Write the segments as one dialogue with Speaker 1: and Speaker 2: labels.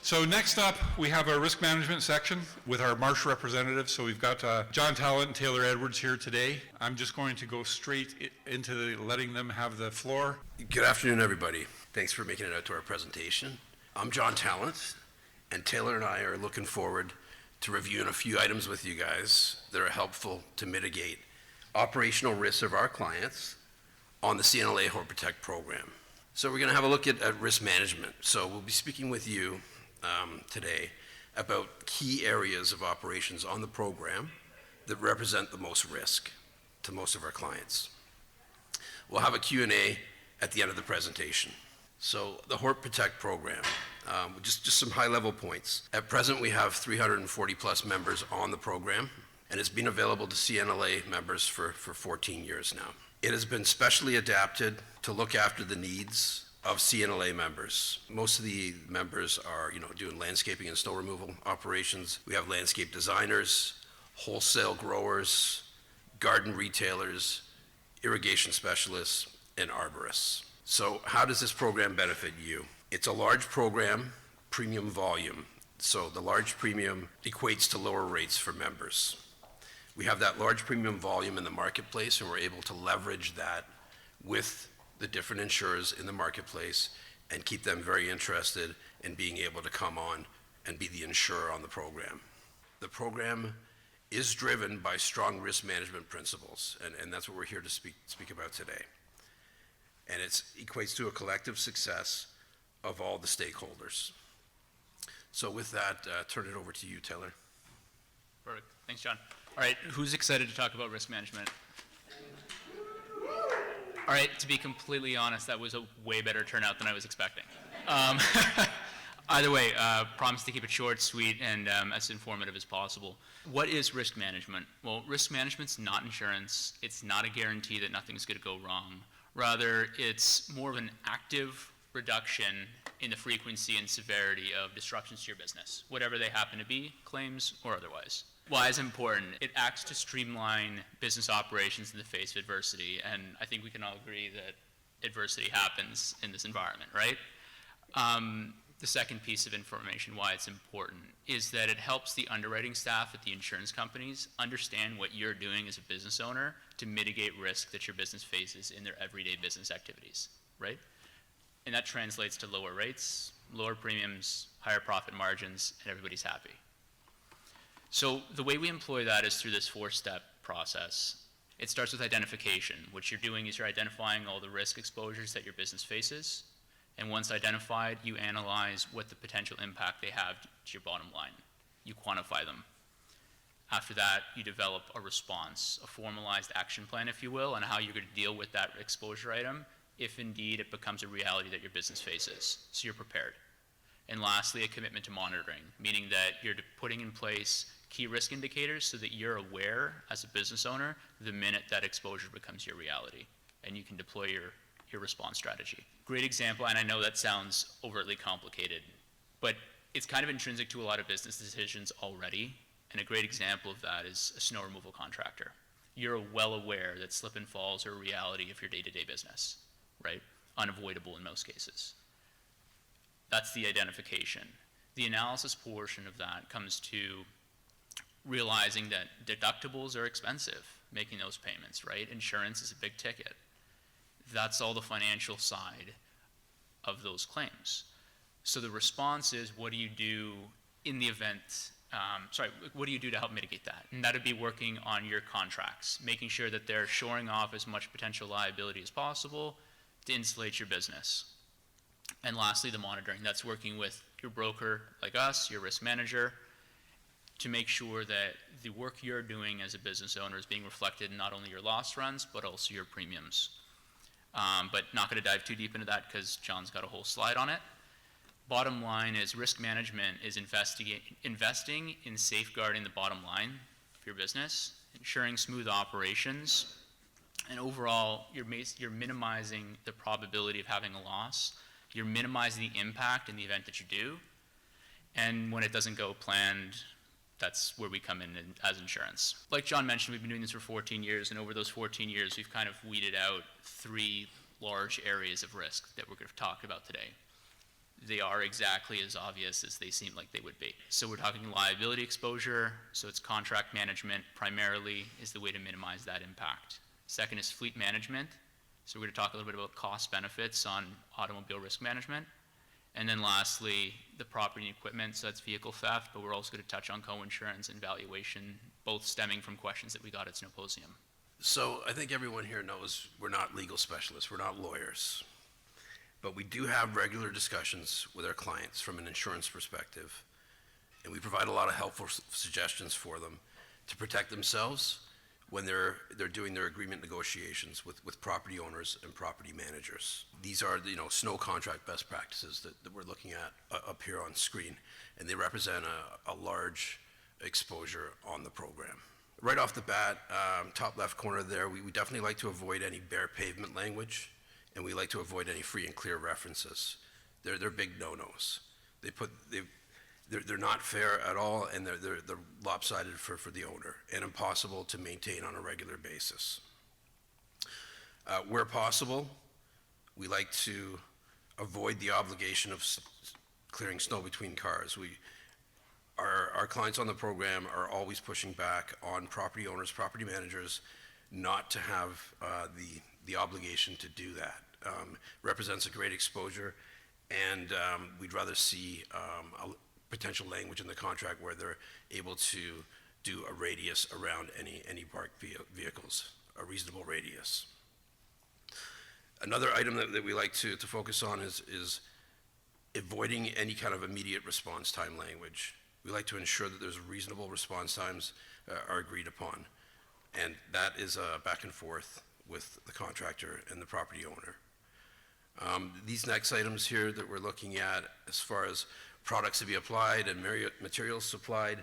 Speaker 1: So next up, we have our risk management section with our Marsh representatives. So we've got John Talent and Taylor Edwards here today. I'm just going to go straight into letting them have the floor.
Speaker 2: Good afternoon, everybody. Thanks for making it out to our presentation. I'm John Talent, and Taylor and I are looking forward to reviewing a few items with you guys that are helpful to mitigate operational risks of our clients on the CNLA HortProtect program. So we're going to have a look at risk management. So we'll be speaking with you today about key areas of operations on the program that represent the most risk to most of our clients. We'll have a Q&A at the end of the presentation. So the HortProtect program, just some high-level points. At present, we have 340 plus members on the program, and it's been available to CNLA members for 14 years now. It has been specially adapted to look after the needs of CNLA members. Most of the members are, doing landscaping and snow removal operations. We have landscape designers, wholesale growers, garden retailers, irrigation specialists, and arborists. So how does this program benefit you? It's a large program, premium volume. So the large premium equates to lower rates for members. We have that large premium volume in the marketplace, and we're able to leverage that with the different insurers in the marketplace and keep them very interested in being able to come on and be the insurer on the program. The program is driven by strong risk management principles, and that's what we're here to speak about today. And it equates to a collective success of all the stakeholders. So with that, turn it over to you, Taylor.
Speaker 3: Perfect. Thanks, John. All right, who's excited to talk about risk management? All right, to be completely honest, that was a way better turnout than I was expecting. Either way, promise to keep it short, sweet, and as informative as possible. What is risk management? Well, risk management's not insurance. It's not a guarantee that nothing's going to go wrong. Rather, it's more of an active reduction in the frequency and severity of disruptions to your business, whatever they happen to be, claims or otherwise. Why is it important? It acts to streamline business operations in the face of adversity, and I think we can all agree that adversity happens in this environment, right? The second piece of information why it's important is that it helps the underwriting staff at the insurance companies understand what you're doing as a business owner to mitigate risk that your business faces in their everyday business activities, right? And that translates to lower rates, lower premiums, higher profit margins, and everybody's happy. So the way we employ that is through this 4-step process. It starts with identification. What you're doing is you're identifying all the risk exposures that your business faces. And once identified, you analyze what the potential impact they have to your bottom line. You quantify them. After that, you develop a response, a formalized action plan, if you will, on how you're going to deal with that exposure item if indeed it becomes a reality that your business faces. So you're prepared. And lastly, a commitment to monitoring, meaning that you're putting in place key risk indicators so that you're aware as a business owner the minute that exposure becomes your reality, and you can deploy your response strategy. Great example, and I know that sounds overtly complicated, but it's kind of intrinsic to a lot of business decisions already, and a great example of that is a snow removal contractor. You're well aware that slip and falls are a reality of your day-to-day business, right? Unavoidable in most cases. That's the identification. The analysis portion of that comes to realizing that deductibles are expensive, making those payments, right? Insurance is a big ticket. That's all the financial side of those claims. So the response is, what do you do in the event, what do you do to help mitigate that? And that would be working on your contracts, making sure that they're shoring off as much potential liability as possible to insulate your business. And lastly, the monitoring. That's working with your broker, like us, your risk manager, to make sure that the work you're doing as a business owner is being reflected in not only your loss runs, but also your premiums. But not going to dive too deep into that because John's got a whole slide on it. Bottom line is risk management is investing in safeguarding the bottom line of your business, ensuring smooth operations, and overall, you're minimizing the probability of having a loss. You're minimizing the impact in the event that you do. And when it doesn't go planned, that's where we come in as insurance. Like John mentioned, we've been doing this for 14 years, and over those 14 years, we've kind of weeded out 3 large areas of risk that we're going to talk about today. they are exactly as obvious as they seem like they would be. So we're talking liability exposure, so it's contract management primarily is the way to minimize that impact. Second is fleet management. So we're going to talk a little bit about cost benefits on automobile risk management. And then lastly, the property and equipment, so that's vehicle theft, but we're also going to touch on co-insurance and valuation, both stemming from questions that we got at Symposium.
Speaker 2: So I think everyone here knows we're not legal specialists, we're not lawyers, but we do have regular discussions with our clients from an insurance perspective, and we provide a lot of helpful suggestions for them to protect themselves when they're doing their agreement negotiations with property owners and property managers. These are the snow contract best practices that we're looking at up here on screen, and they represent a large exposure on the program. Right off the bat, top left corner there, we definitely like to avoid any bare pavement language, and we like to avoid any free and clear references. They're big no-nos. They're not fair at all, and they're lopsided for the owner and impossible to maintain on a regular basis. Where possible, we like to avoid the obligation of clearing snow between cars. Our clients on the program are always pushing back on property owners, property managers, not to have the obligation to do that. Represents a great exposure, and we'd rather see potential language in the contract where they're able to do a radius around any parked vehicles, a reasonable radius. Another item that we like to focus on is avoiding any kind of immediate response time language. We like to ensure that there's reasonable response times are agreed upon, and that is back and forth with the contractor and the property owner. These next items here that we're looking at, as far as products to be applied and materials supplied,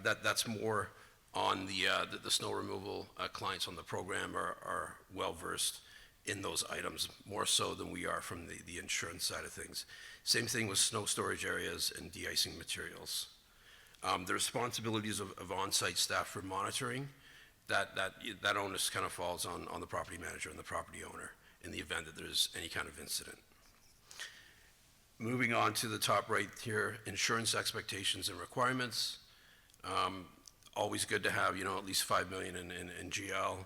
Speaker 2: that's more on the snow removal. Clients on the program are well versed in those items, more so than we are from the insurance side of things. Same thing with snow storage areas and de-icing materials. The responsibilities of on-site staff for monitoring, that onus kind of falls on the property manager and the property owner in the event that there's any kind of incident. Moving on to the top right here, insurance expectations and requirements. Always good to have, at least $5 million in GL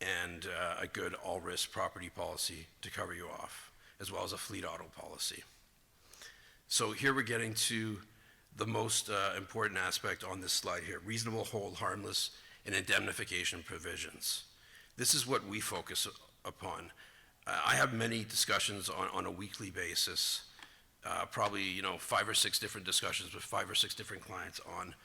Speaker 2: and a good all-risk property policy to cover you off, as well as a fleet auto policy. So here we're getting to the most important aspect on this slide here, reasonable, hold, harmless, and indemnification provisions. This is what we focus upon. I have many discussions on a weekly basis, probably 5 or 6 different discussions with 5 or 6 different clients on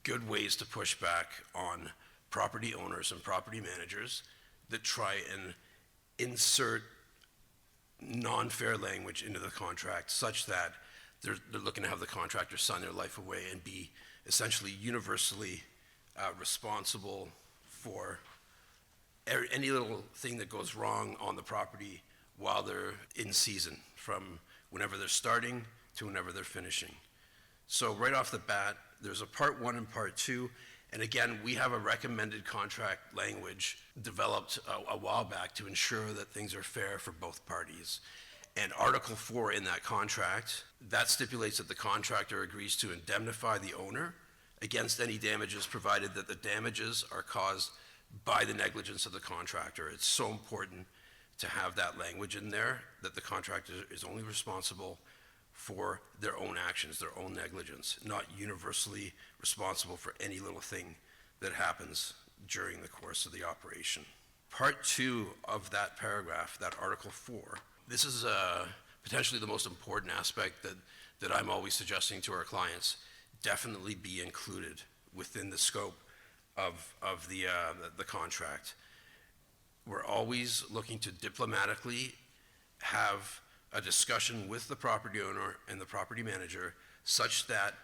Speaker 2: good ways to push back on property owners and property managers that try and insert non-fair language into the contract such that they're looking to have the contractor sign their life away and be essentially universally responsible for any little thing that goes wrong on the property while they're in season, from whenever they're starting to whenever they're finishing. So right off the bat, there's a part 1 and part 2, and again, we have a recommended contract language developed a while back to ensure that things are fair for both parties. And Article 4 in that contract, that stipulates that the contractor agrees to indemnify the owner against any damages, provided that the damages are caused by the negligence of the contractor. It's so important to have that language in there, that the contractor is only responsible for their own actions, their own negligence, not universally responsible for any little thing that happens during the course of the operation. Part 2 of that paragraph, that Article 4, this is potentially the most important aspect that I'm always suggesting to our clients definitely be included within the scope of the contract. We're always looking to diplomatically have a discussion with the property owner and the property manager such that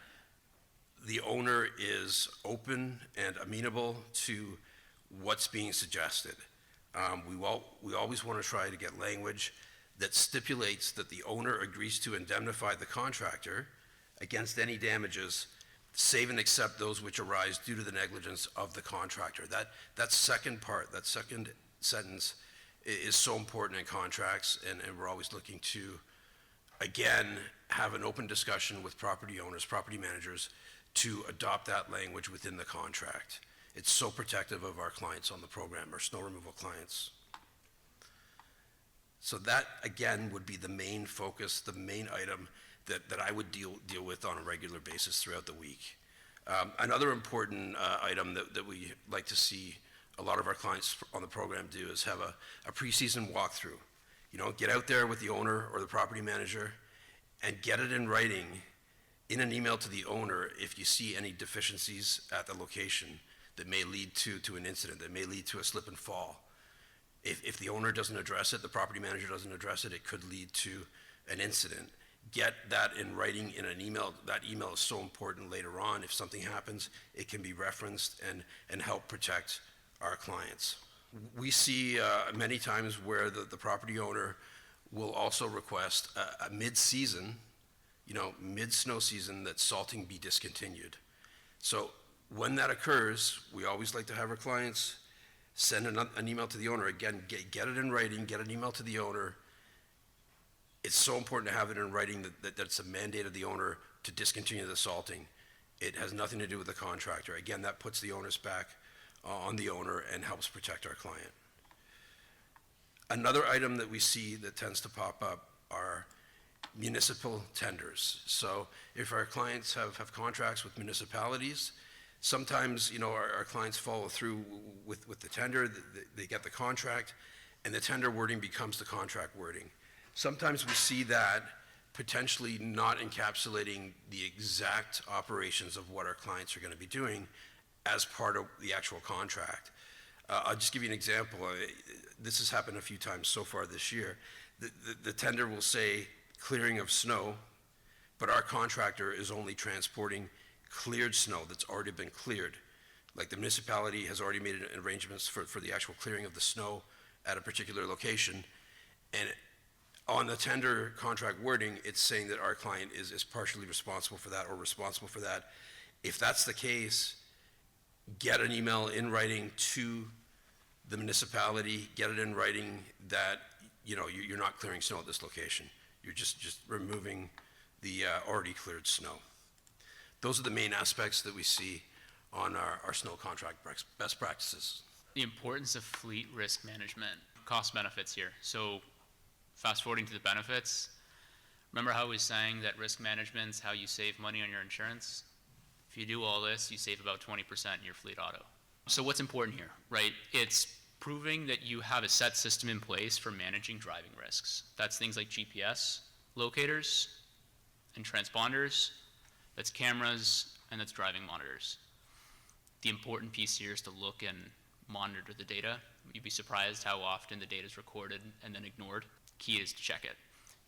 Speaker 2: the owner is open and amenable to what's being suggested. We always want to try to get language that stipulates that the owner agrees to indemnify the contractor against any damages, save and except those which arise due to the negligence of the contractor. That second part, that second sentence is so important in contracts, and we're always looking to again, have an open discussion with property owners, property managers, to adopt that language within the contract. It's so protective of our clients on the program, our snow removal clients. So that, again, would be the main focus, the main item that I would deal with on a regular basis throughout the week. Another important item that we like to see a lot of our clients on the program do is have a preseason walkthrough. You know, get out there with the owner or the property manager and get it in writing in an email to the owner if you see any deficiencies at the location that may lead to an incident, that may lead to a slip and fall. If the owner doesn't address it, the property manager doesn't address it, it could lead to an incident. Get that in writing in an email. That email is so important later on. If something happens, it can be referenced and help protect our clients. We see many times where the property owner will also request a mid-season, mid-snow season, that salting be discontinued. So when that occurs, we always like to have our clients send an email to the owner. Again, get it in writing, get an email to the owner. It's so important to have it in writing that it's a mandate of the owner to discontinue the salting. It has nothing to do with the contractor. Again, that puts the onus back on the owner and helps protect our client. Another item that we see that tends to pop up are municipal tenders. So if our clients have contracts with municipalities, sometimes, our clients follow through with the tender, they get the contract, and the tender wording becomes the contract wording. Sometimes we see that potentially not encapsulating the exact operations of what our clients are going to be doing as part of the actual contract. I'll just give you an example. This has happened a few times so far this year. The tender will say clearing of snow, but our contractor is only transporting cleared snow that's already been cleared. Like the municipality has already made arrangements for the actual clearing of the snow at a particular location. And on the tender contract wording, it's saying that our client is partially responsible for that or responsible for that. If that's the case, get an email in writing to the municipality, get it in writing that, you're not clearing snow at this location. You're just removing the already cleared snow. Those are the main aspects that we see on our snow contract best practices.
Speaker 3: The importance of fleet risk management, cost benefits here. So fast forwarding to the benefits, remember how I was saying that risk management's how you save money on your insurance? If you do all this, you save about 20% in your fleet auto. So what's important here, right? It's proving that you have a set system in place for managing driving risks. That's things like GPS, locators, and transponders. That's cameras, and that's driving monitors. The important piece here is to look and monitor the data. You'd be surprised how often the data is recorded and then ignored. Key is to check it.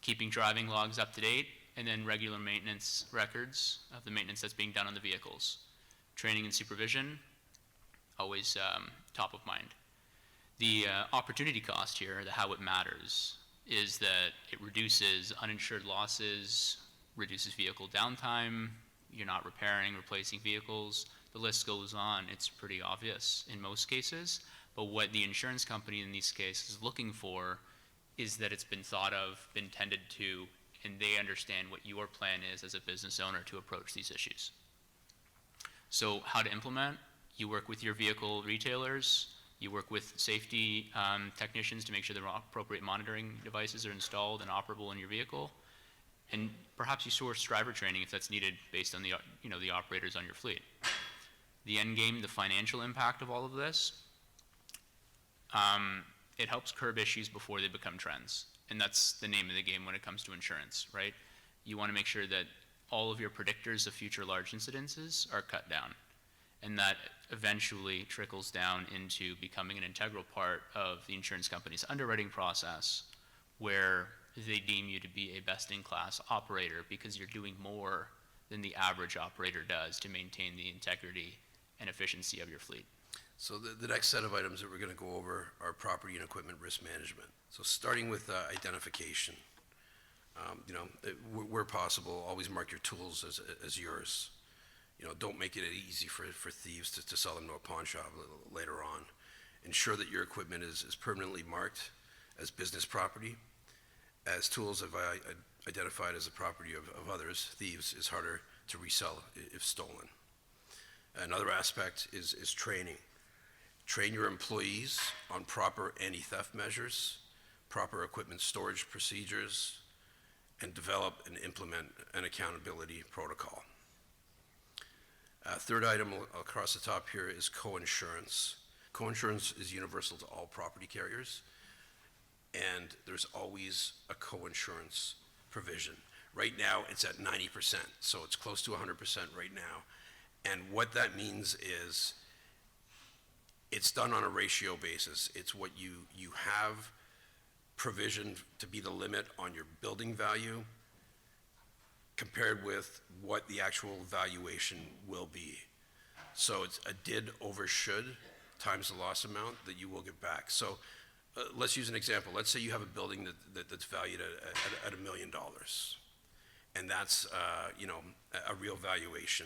Speaker 3: Keeping driving logs up to date, and then regular maintenance records of the maintenance that's being done on the vehicles. Training and supervision, always top of mind. The opportunity cost here, how it matters, is that it reduces uninsured losses, reduces vehicle downtime, you're not repairing, replacing vehicles, the list goes on. It's pretty obvious in most cases, but what the insurance company in these cases is looking for is that it's been thought of, been tended to, and they understand what your plan is as a business owner to approach these issues. So how to implement? You work with your vehicle retailers, you work with safety technicians to make sure the appropriate monitoring devices are installed and operable in your vehicle. And perhaps you source driver training if that's needed based on the operators on your fleet. The end game, the financial impact of all of this, it helps curb issues before they become trends. And that's the name of the game when it comes to insurance, right? You want to make sure that all of your predictors of future large incidences are cut down. And that eventually trickles down into becoming an integral part of the insurance company's underwriting process, where they deem you to be a best-in-class operator because you're doing more than the average operator does to maintain the integrity and efficiency of your fleet.
Speaker 2: So the next set of items that we're going to go over are property and equipment risk management. So starting with identification, where possible, always mark your tools as yours. Don't make it easy for thieves to sell them to a pawn shop later on. Ensure that your equipment is permanently marked as business property. as tools have identified as the property of others, thieves, is harder to resell if stolen. Another aspect is training. Train your employees on proper anti-theft measures, proper equipment storage procedures, and develop and implement an accountability protocol. Third item across the top here is co-insurance. Co-insurance is universal to all property carriers, and there's always a co-insurance provision. Right now, it's at 90%, so it's close to 100% right now. And what that means is it's done on a ratio basis. It's what you have provisioned to be the limit on your building value compared with what the actual valuation will be. So it's a did over should times the loss amount that you will get back. So let's use an example. Let's say you have a building that's valued at $1 million, and that's a real valuation.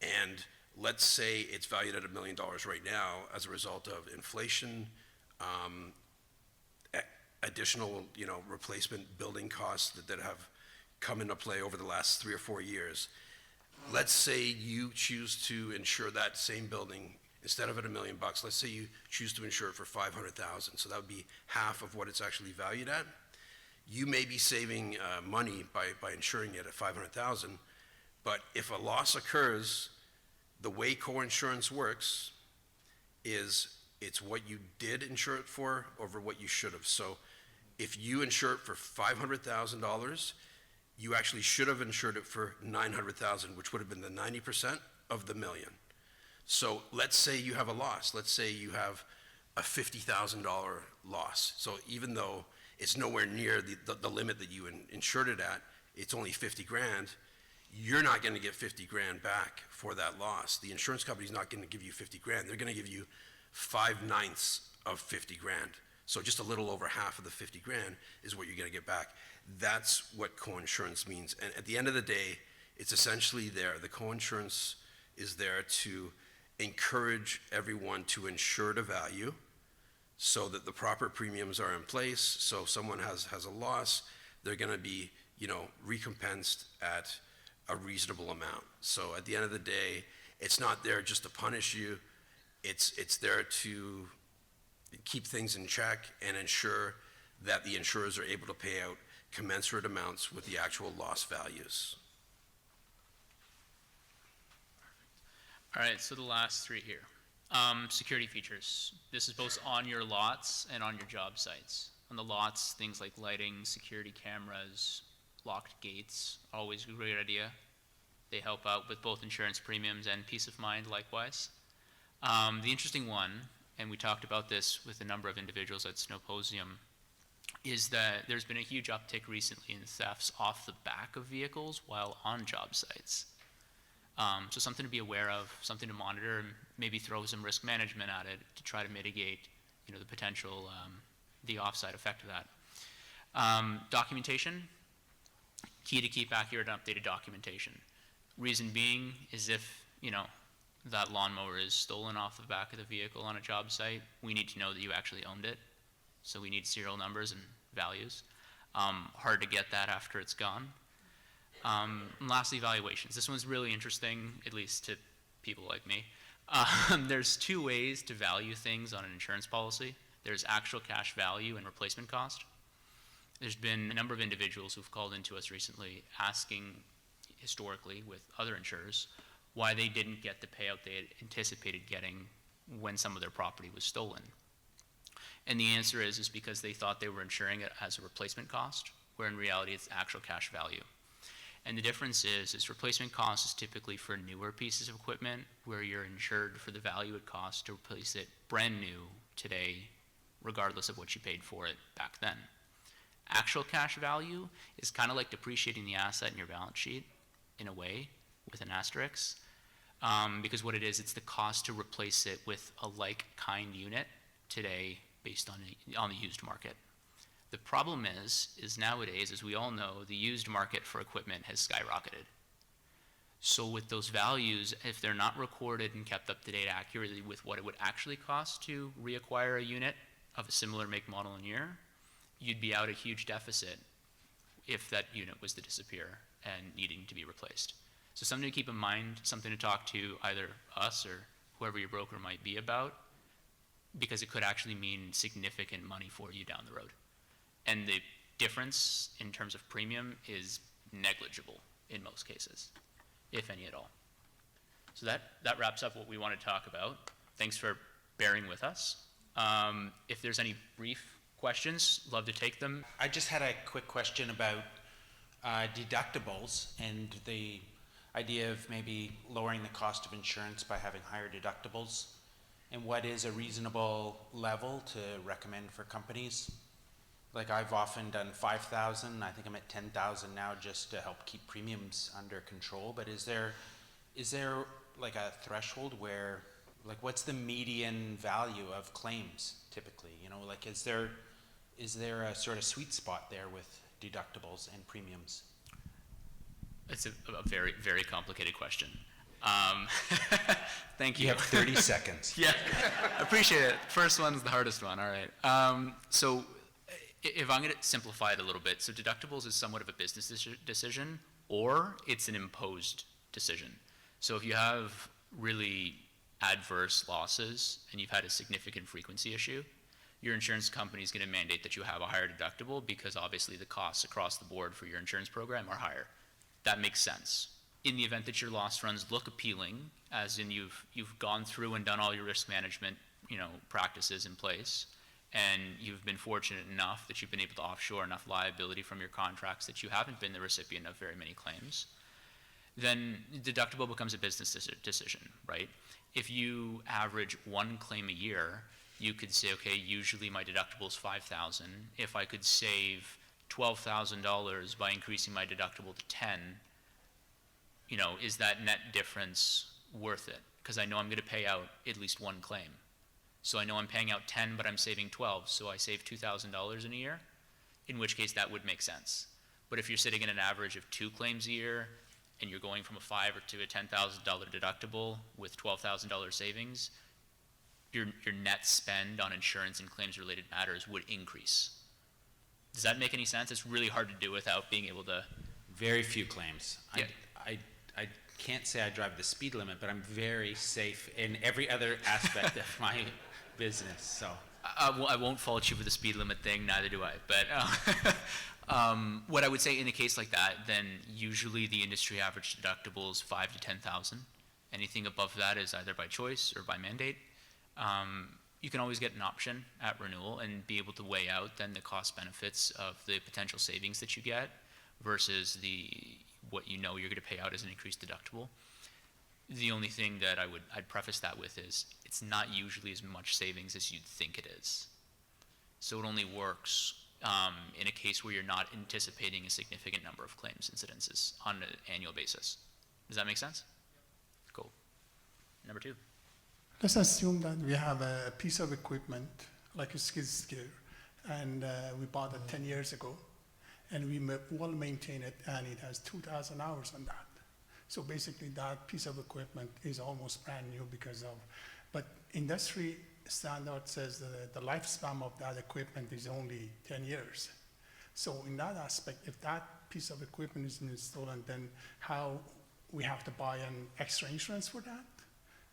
Speaker 2: And let's say it's valued at $1 million right now as a result of inflation, additional replacement building costs that have come into play over the last 3 or 4 years. Let's say you choose to insure that same building instead of at $1 million. Let's say you choose to insure it for $500,000. So that would be half of what it's actually valued at. You may be saving money by insuring it at $500,000, but if a loss occurs, the way co-insurance works is it's what you did insure it for over what you should have. So if you insure it for $500,000, you actually should have insured it for $900,000, which would have been the 90% of the million. So let's say you have a loss. Let's say you have a $50,000 loss. So even though it's nowhere near the limit that you insured it at, it's only 50 grand, you're not going to get 50 grand back for that loss. The insurance company's not going to give you 50 grand. They're going to give you 5/9 of 50 grand. So just a little over half of the 50 grand is what you're going to get back. That's what co-insurance means. And at the end of the day, it's essentially there. The co-insurance is there to encourage everyone to insure to value so that the proper premiums are in place. So if someone has a loss, they're going to be, recompensed at a reasonable amount. So at the end of the day, it's not there just to punish you. It's there to keep things in check and ensure that the insurers are able to pay out commensurate amounts with the actual loss values.
Speaker 3: All right, so the last three here. Security features. This is both on your lots and on your job sites. On the lots, things like lighting, security cameras, locked gates, always a great idea. They help out with both insurance premiums and peace of mind likewise. The interesting one, and we talked about this with a number of individuals at Snowposium, is that there's been a huge uptick recently in thefts off the back of vehicles while on job sites. So something to be aware of, something to monitor, and maybe throw some risk management at it to try to mitigate, the potential, the offside effect of that. Documentation, key to keep accurate and updated documentation. Reason being is if, that lawnmower is stolen off the back of the vehicle on a job site, we need to know that you actually owned it. So we need serial numbers and values. Hard to get that after it's gone. And lastly, valuations. This one's really interesting, at least to people like me. There's two ways to value things on an insurance policy. There's actual cash value and replacement cost. There's been a number of individuals who've called into us recently asking, historically with other insurers, why they didn't get the payout they had anticipated getting when some of their property was stolen. And the answer is because they thought they were insuring it as a replacement cost, where in reality it's actual cash value. And the difference is replacement cost is typically for newer pieces of equipment where you're insured for the value it costs to replace it brand new today, regardless of what you paid for it back then. Actual cash value is kind of like depreciating the asset in your balance sheet in a way with an asterisk, because what it is, it's the cost to replace it with a like kind unit today based on the used market. The problem is nowadays, as we all know, the used market for equipment has skyrocketed. So with those values, if they're not recorded and kept up to date accurately with what it would actually cost to reacquire a unit of a similar make, model, and year, you'd be out a huge deficit if that unit was to disappear and needing to be replaced. So something to keep in mind, something to talk to either us or whoever your broker might be about, because it could actually mean significant money for you down the road. And the difference in terms of premium is negligible in most cases, if any at all. So that wraps up what we want to talk about. Thanks for bearing with us. If there's any brief questions, love to take them.
Speaker 4: I just had a quick question about deductibles and the idea of maybe lowering the cost of insurance by having higher deductibles, and what is a reasonable level to recommend for companies. Like I've often done 5,000, I think I'm at 10,000 now just to help keep premiums under control, but is there like a threshold where, like what's the median value of claims typically? You know, like is there a sort of sweet spot there with deductibles and premiums?
Speaker 3: It's a very, very complicated question. Thank you.
Speaker 4: You have 30 seconds.
Speaker 3: Yeah, appreciate it. First one's the hardest one, all right. So if I'm gonna simplify it a little bit, so deductibles is somewhat of a business decision, or it's an imposed decision. So if you have really adverse losses and you've had a significant frequency issue, your insurance company is gonna mandate that you have a higher deductible because obviously the costs across the board for your insurance program are higher. That makes sense. In the event that your loss runs look appealing, as in you've gone through and done all your risk management, practices in place, and you've been fortunate enough that you've been able to offshore enough liability from your contracts that you haven't been the recipient of very many claims, then deductible becomes a business decision, right? If you average one claim a year, you could say, okay, usually my deductible is $5,000. If I could save $12,000 by increasing my deductible to 10, is that net difference worth it? Because I know I'm going to pay out at least one claim. So I know I'm paying out 10, but I'm saving 12, so I save $2,000 in a year, in which case that would make sense. But if you're sitting at an average of 2 claims a year, and you're going from a $5,000 to a $10,000 deductible with $12,000 savings, your net spend on insurance and claims-related matters would increase. Does that make any sense? It's really hard to do without being able to.
Speaker 4: Very few claims.
Speaker 3: Yeah.
Speaker 4: I can't say I drive the speed limit, but I'm very safe in every other aspect of my business. So
Speaker 3: I won't fault you for the speed limit thing, neither do I. But what I would say in a case like that, then usually the industry average deductible is $5,000 to $10,000. Anything above that is either by choice or by mandate. You can always get an option at renewal and be able to weigh out then the cost benefits of the potential savings that you get versus what you're going to pay out as an increased deductible. The only thing that I'd preface that with is it's not usually as much savings as you'd think it is. So it only works in a case where you're not anticipating a significant number of claims incidences on an annual basis. Does that make sense? Cool. Number 2.
Speaker 5: Let's assume that we have a piece of equipment like a skid steer, and we bought it 10 years ago, and we well maintain it, and it has 2,000 hours on that. So basically that piece of equipment is almost brand new but industry standard says that the lifespan of that equipment is only 10 years. So in that aspect, if that piece of equipment is stolen, then how we have to buy an extra insurance for that?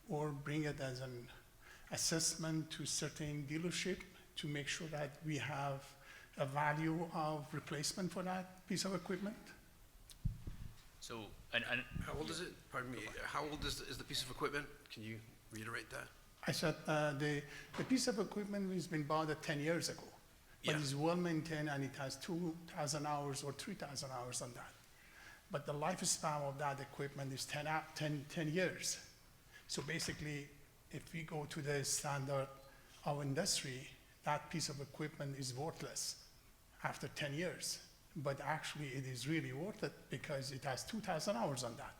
Speaker 5: Or bring it as an assessment to certain dealership to make sure that we have a value of replacement for that piece of equipment?
Speaker 3: So,
Speaker 2: How old is it? Pardon me. How old is the piece of equipment? Can you reiterate that?
Speaker 5: I said the piece of equipment has been bought 10 years ago, but
Speaker 2: Yeah.
Speaker 5: it's well maintained and it has 2,000 hours or 3,000 hours on that. But the lifespan of that equipment is 10 years. So basically, if we go to the standard of industry, that piece of equipment is worthless after 10 years. But actually, it is really worth it because it has 2,000 hours on that.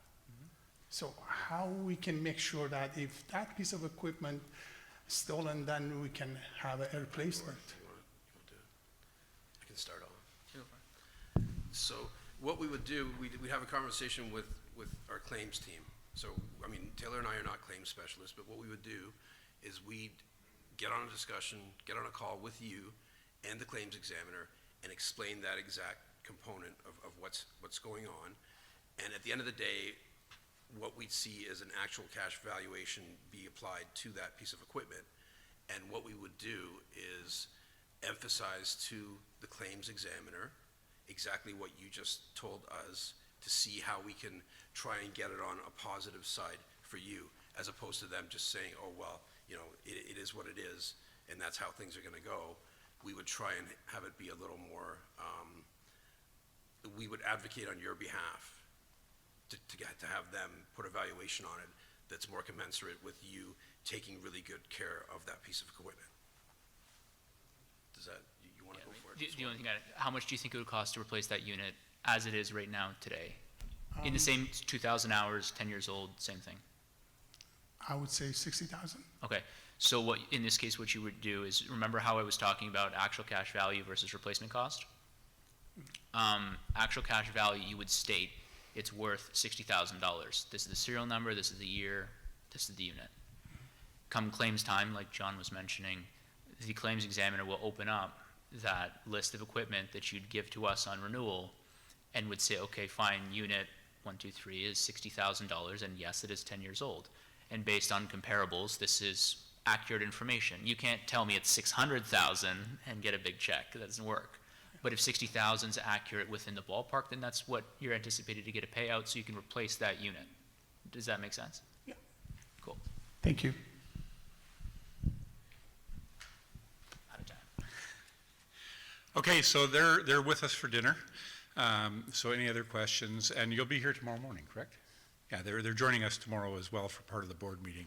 Speaker 5: So how we can make sure that if that piece of equipment is stolen, then we can have a replacement?
Speaker 2: I can start off. So what we would do, we'd have a conversation with our claims team. So, Taylor and I are not claims specialists, but what we would do is we'd get on a discussion, get on a call with you and the claims examiner and explain that exact component of what's going on. And at the end of the day, what we'd see is an actual cash valuation be applied to that piece of equipment. And what we would do is emphasize to the claims examiner exactly what you just told us, to see how we can try and get it on a positive side for you, as opposed to them just saying, oh, well, you know, it is what it is, and that's how things are gonna go. We would try and have it be a little more, we would advocate on your behalf to have them put a valuation on it that's more commensurate with you taking really good care of that piece of equipment. Does that, you wanna go for it?
Speaker 3: The only thing, how much do you think it would cost to replace that unit as it is right now today? In the same 2,000 hours, 10 years old, same thing?
Speaker 5: I would say 60,000.
Speaker 3: Okay, so what, in this case, what you would do is, remember how I was talking about actual cash value versus replacement cost? Actual cash value, you would state it's worth $60,000. This is the serial number, this is the year, this is the unit. Come claims time, like John was mentioning, the claims examiner will open up that list of equipment that you'd give to us on renewal and would say, okay, fine, unit 123 is $60,000, and yes, it is 10 years old. And based on comparables, this is accurate information. You can't tell me it's 600,000 and get a big check. That doesn't work. But if 60,000 is accurate within the ballpark, then that's what you're anticipated to get a payout, so you can replace that unit. Does that make sense?
Speaker 5: Yeah.
Speaker 3: Cool.
Speaker 5: Thank you.
Speaker 3: Out of time.
Speaker 1: Okay, so they're with us for dinner. So any other questions? And you'll be here tomorrow morning, correct? Yeah, they're joining us tomorrow as well for part of the board meeting.